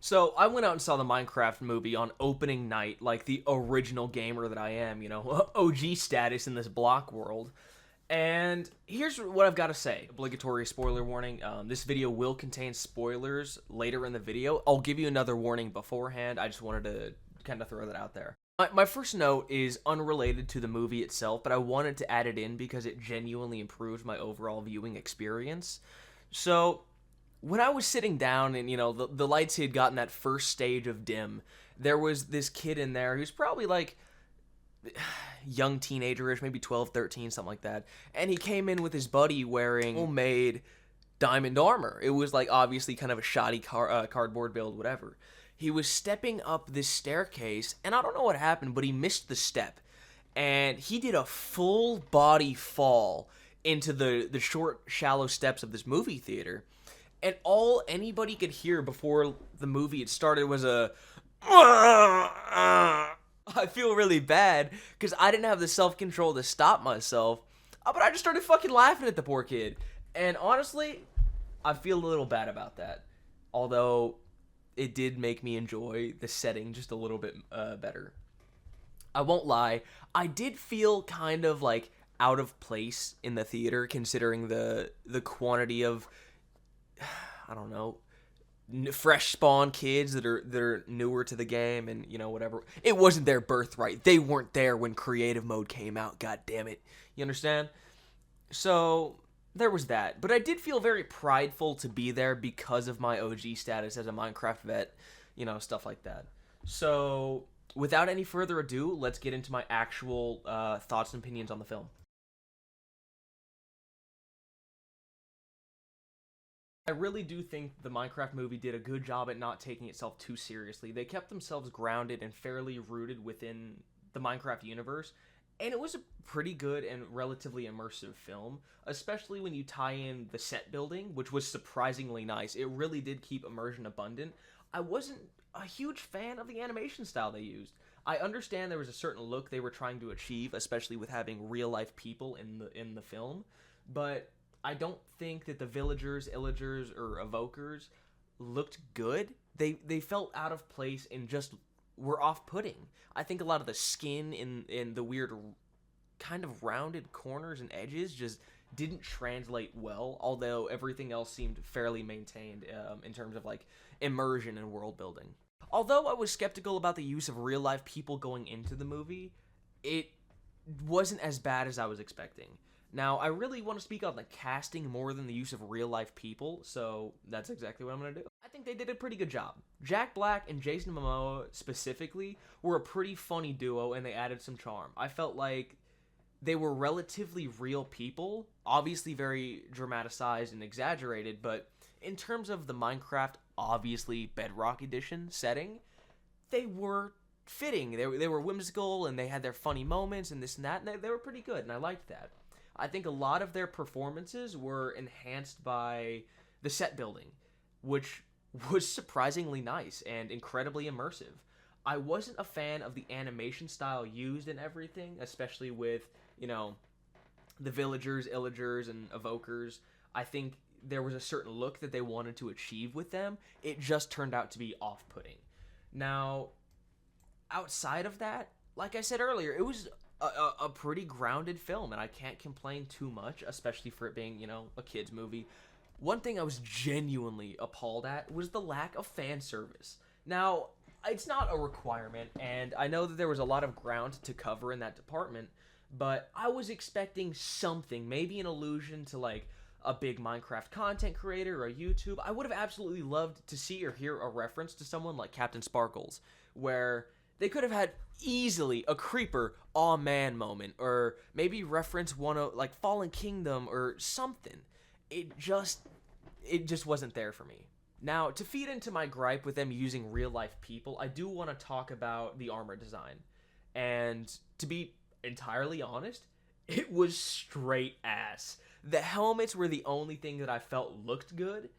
So I went out and saw the Minecraft movie on opening night, like the original gamer that I am, OG status in this block world. And here's what I've got to say. Obligatory spoiler warning. This video will contain spoilers later in the video. I'll give you another warning beforehand. I just wanted to kind of throw that out there. My first note is unrelated to the movie itself, but I wanted to add it in because it genuinely improved my overall viewing experience. So, when I was sitting down and, the lights had gotten that first stage of dim, there was this kid in there who's probably like young teenager-ish, maybe 12, 13, something like that. And he came in with his buddy wearing homemade diamond armor. It was like obviously kind of a shoddy cardboard build, whatever. He was stepping up this staircase, and I don't know what happened, but he missed the step. And he did a full body fall into the short, shallow steps of this movie theater. And all anybody could hear before the movie had started was a... I feel really bad because I didn't have the self-control to stop myself. But I just started fucking laughing at the poor kid. And honestly, I feel a little bad about that. Although, it did make me enjoy the setting just a little bit better. I won't lie, I did feel kind of like out of place in the theater considering the quantity of, I don't know, fresh spawn kids that are newer to the game and, whatever. It wasn't their birthright. They weren't there when creative mode came out, god damn it. You understand? So, there was that. But I did feel very prideful to be there because of my OG status as a Minecraft vet, stuff like that. So, without any further ado, let's get into my actual thoughts and opinions on the film. I really do think the Minecraft movie did a good job at not taking itself too seriously. They kept themselves grounded and fairly rooted within the Minecraft universe, and it was a pretty good and relatively immersive film, especially when you tie in the set building, which was surprisingly nice. It really did keep immersion abundant. I wasn't a huge fan of the animation style they used. I understand there was a certain look they were trying to achieve, especially with having real-life people in the film, but I don't think that the villagers, illagers, or evokers looked good. They felt out of place and just were off-putting. I think a lot of the skin in the weird kind of rounded corners and edges just didn't translate well, although everything else seemed fairly maintained in terms of like immersion and world building. Although I was skeptical about the use of real-life people going into the movie, it wasn't as bad as I was expecting. Now, I really want to speak on the casting more than the use of real-life people, so that's exactly what I'm going to do. I think they did a pretty good job. Jack Black and Jason Momoa, specifically, were a pretty funny duo, and they added some charm. I felt like they were relatively real people, obviously very dramatized and exaggerated, but in terms of the Minecraft, obviously Bedrock Edition setting, they were fitting. They were whimsical, and they had their funny moments, and this and that, and they were pretty good, and I liked that. I think a lot of their performances were enhanced by the set building, which was surprisingly nice and incredibly immersive. I wasn't a fan of the animation style used in everything, especially with, the villagers, illagers, and evokers. I think there was a certain look that they wanted to achieve with them. It just turned out to be off-putting. Now, outside of that, like I said earlier, it was a pretty grounded film, and I can't complain too much, especially for it being, a kid's movie. One thing I was genuinely appalled at was the lack of fan service. Now, it's not a requirement, and I know that there was a lot of ground to cover in that department, but I was expecting something, maybe an allusion to, like, a big Minecraft content creator or YouTube. I would have absolutely loved to see or hear a reference to someone like Captain Sparkles, where they could have had easily a creeper aw man moment, or maybe reference one of like Fallen Kingdom or something. It just wasn't there for me. Now, to feed into my gripe with them using real life people, I do want to talk about the armor design. And to be entirely honest, it was straight ass. The helmets were the only thing that I felt looked good,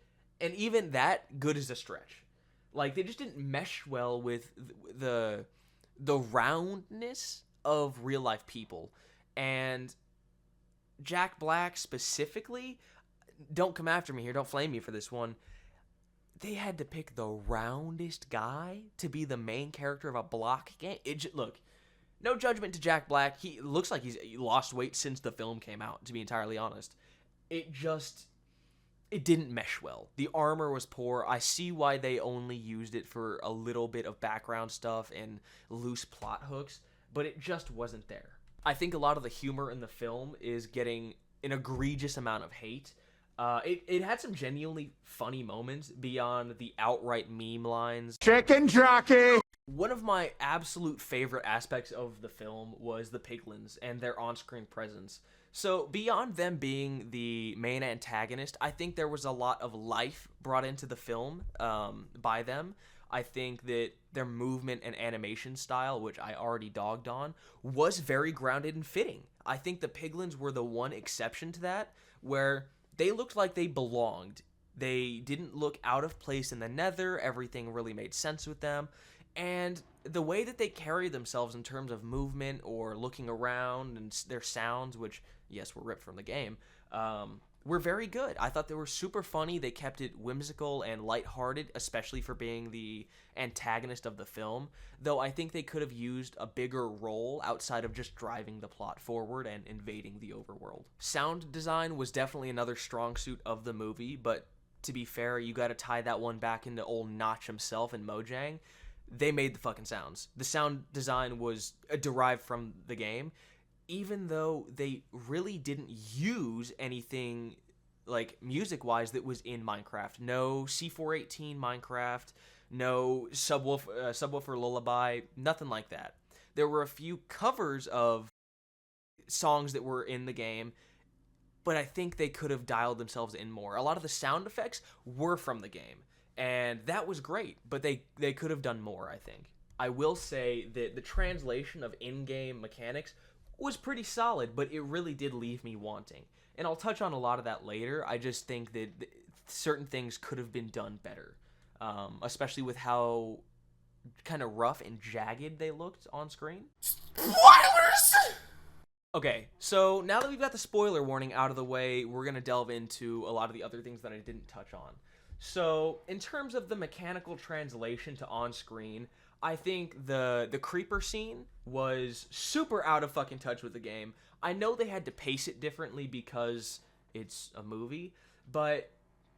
and even that, good is a stretch. Like, they just didn't mesh well with the roundness of real life people. And Jack Black specifically, don't come after me here, don't flame me for this one. they had to pick the roundest guy to be the main character of a block game. Look, no judgment to Jack Black. He looks like he's lost weight since the film came out, to be entirely honest. It didn't mesh well. The armor was poor. I see why they only used it for a little bit of background stuff and loose plot hooks, but it just wasn't there. I think a lot of the humor in the film is getting an egregious amount of hate. It had some genuinely funny moments beyond the outright meme lines. Chicken jockey! One of my absolute favorite aspects of the film was the piglins and their on-screen presence. So beyond them being the main antagonist, I think there was a lot of life brought into the film by them. I think that their movement and animation style, which I already dogged on, was very grounded and fitting. I think the piglins were the one exception to that, where they looked like they belonged. They didn't look out of place in the nether. Everything really made sense with them. And the way that they carry themselves in terms of movement or looking around and their sounds, which, yes, were ripped from the game, were very good. I thought they were super funny. They kept it whimsical and lighthearted, especially for being the antagonist of the film, though I think they could have used a bigger role outside of just driving the plot forward and invading the overworld. Sound design was definitely another strong suit of the movie, but to be fair, you gotta tie that one back into old Notch himself and Mojang. They made the fucking sounds. The sound design was derived from the game, even though they really didn't use anything like music-wise that was in Minecraft. No C418 Minecraft, no subwoofer lullaby, nothing like that. There were a few covers of songs that were in the game, but I think they could have dialed themselves in more. A lot of the sound effects were from the game, and that was great, but they could have done more, I think. I will say that the translation of in-game mechanics was pretty solid, but it really did leave me wanting. And I'll touch on a lot of that later. I just think that certain things could have been done better, especially with how kind of rough and jagged they looked on screen. Spoilers! Okay, so now that we've got the spoiler warning out of the way, we're going to delve into a lot of the other things that I didn't touch on. So, in terms of the mechanical translation to on-screen, I think the creeper scene was super out of fucking touch with the game. I know they had to pace it differently because it's a movie, but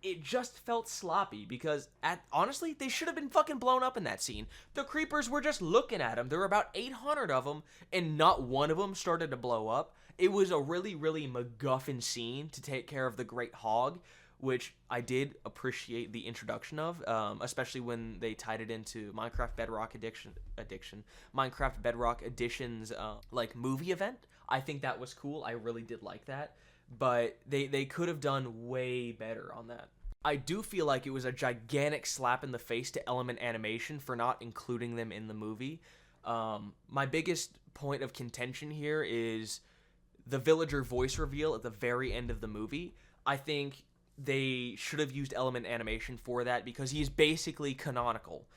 it just felt sloppy because, honestly, they should have been fucking blown up in that scene. The creepers were just looking at them. There were about 800 of them, and not one of them started to blow up. It was a really, really MacGuffin scene to take care of the Great Hog, which I did appreciate the introduction of, especially when they tied it into Minecraft Bedrock Minecraft Bedrock Edition's like movie event. I think that was cool. I really did like that, but they could have done way better on that. I do feel like it was a gigantic slap in the face to Element Animation for not including them in the movie. My biggest point of contention here is the villager voice reveal at the very end of the movie. I think they should have used Element Animation for that because he's basically canonical.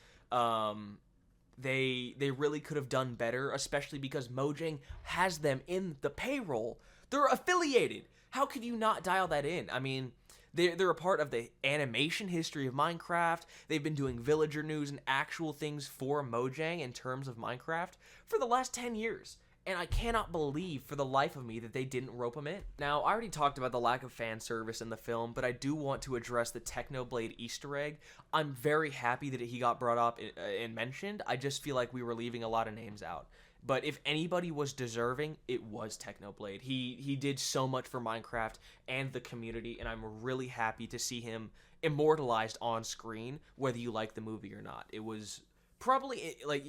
They really could have done better, especially because Mojang has them in the payroll. They're affiliated. How could you not dial that in? I mean, they're a part of the animation history of Minecraft. They've been doing villager news and actual things for Mojang in terms of Minecraft for the last 10 years. And I cannot believe for the life of me that they didn't rope him in. Now, I already talked about the lack of fan service in the film, but I do want to address the Technoblade Easter egg. I'm very happy that he got brought up and mentioned. I just feel like we were leaving a lot of names out. But if anybody was deserving, it was Technoblade. He did so much for Minecraft and the community, and I'm really happy to see him immortalized on screen, whether you like the movie or not. It was probably like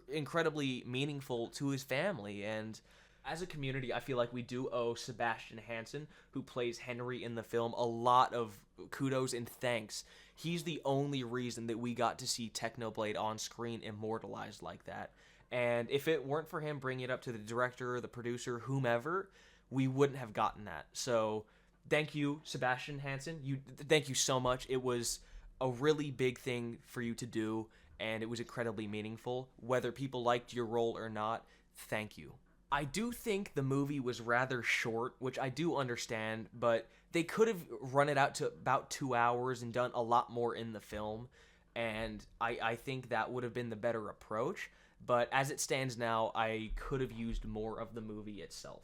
incredibly meaningful to his family, and as a community I feel like we do owe Sebastian Hansen, who plays Henry in the film, a lot of kudos and thanks. He's the only reason that we got to see Technoblade on screen immortalized like that, and if it weren't for him bringing it up to the director, the producer, whomever, we wouldn't have gotten that. So thank you, Sebastian Hansen. Thank you so much. It was a really big thing for you to do, and it was incredibly meaningful. Whether people liked your role or not, thank you. I do think the movie was rather short, which I do understand, but they could have run it out to about 2 hours and done a lot more in the film, and I think that would have been the better approach. But as it stands now, I could have used more of the movie itself.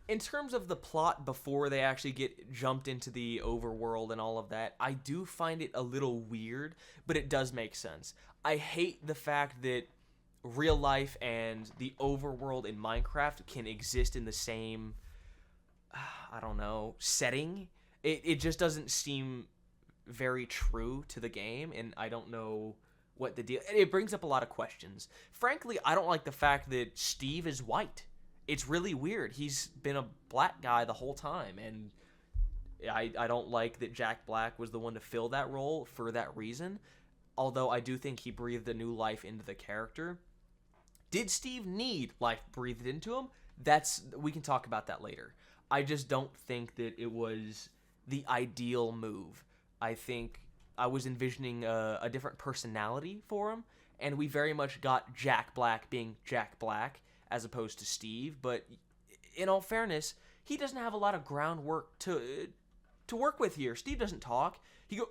In terms of the plot before they actually get jumped into the overworld and all of that, I do find it a little weird, but it does make sense. I hate the fact that real life and the overworld in Minecraft can exist in the same, I don't know, setting. It just doesn't seem very true to the game, and I don't know what the deal. It brings up a lot of questions. Frankly, I don't like the fact that Steve is white. It's really weird. He's been a black guy the whole time, and I don't like that Jack Black was the one to fill that role for that reason, although I do think he breathed a new life into the character. Did Steve need life breathed into him? We can talk about that later. I just don't think that it was the ideal move. I think I was envisioning a different personality for him, and we very much got Jack Black being Jack Black as opposed to Steve. But in all fairness, he doesn't have a lot of groundwork to work with here. Steve doesn't talk. He goes,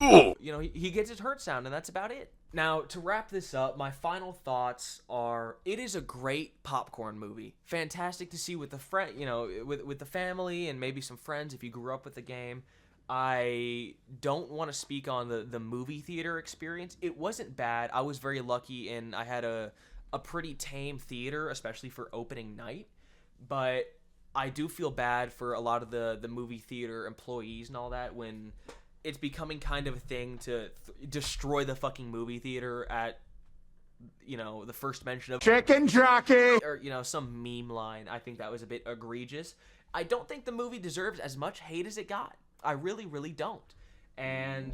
ugh. You know, he gets his hurt sound, and that's about it. Now, to wrap this up, my final thoughts are: it is a great popcorn movie. Fantastic to see with the with the family and maybe some friends if you grew up with the game. I don't want to speak on the movie theater experience. It wasn't bad. I was very lucky, and I had a pretty tame theater, especially for opening night. But I do feel bad for a lot of the movie theater employees and all that when it's becoming kind of a thing to destroy the fucking movie theater at, the first mention of Chicken jockey! Or, some meme line. I think that was a bit egregious. I don't think the movie deserves as much hate as it got. I really, really don't. And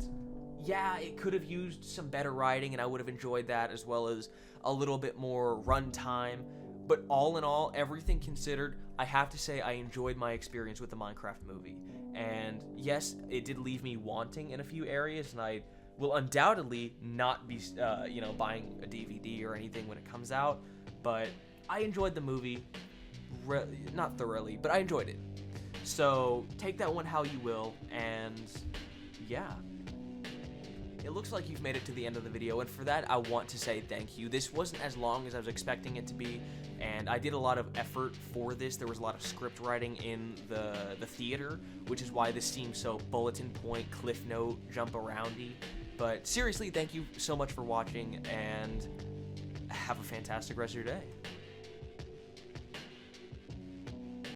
yeah, it could have used some better writing, and I would have enjoyed that, as well as a little bit more runtime. But all in all, everything considered, I have to say I enjoyed my experience with the Minecraft movie. And yes, it did leave me wanting in a few areas, and I will undoubtedly not be, buying a DVD or anything when it comes out. But I enjoyed the movie, not thoroughly, but I enjoyed it. So take that one how you will, and yeah. It looks like you've made it to the end of the video, and for that, I want to say thank you. This wasn't as long as I was expecting it to be, and I did a lot of effort for this. There was a lot of script writing in the theater, which is why this seems so bulletin point, cliff note, jump aroundy. But seriously, thank you so much for watching, and have a fantastic rest of your day.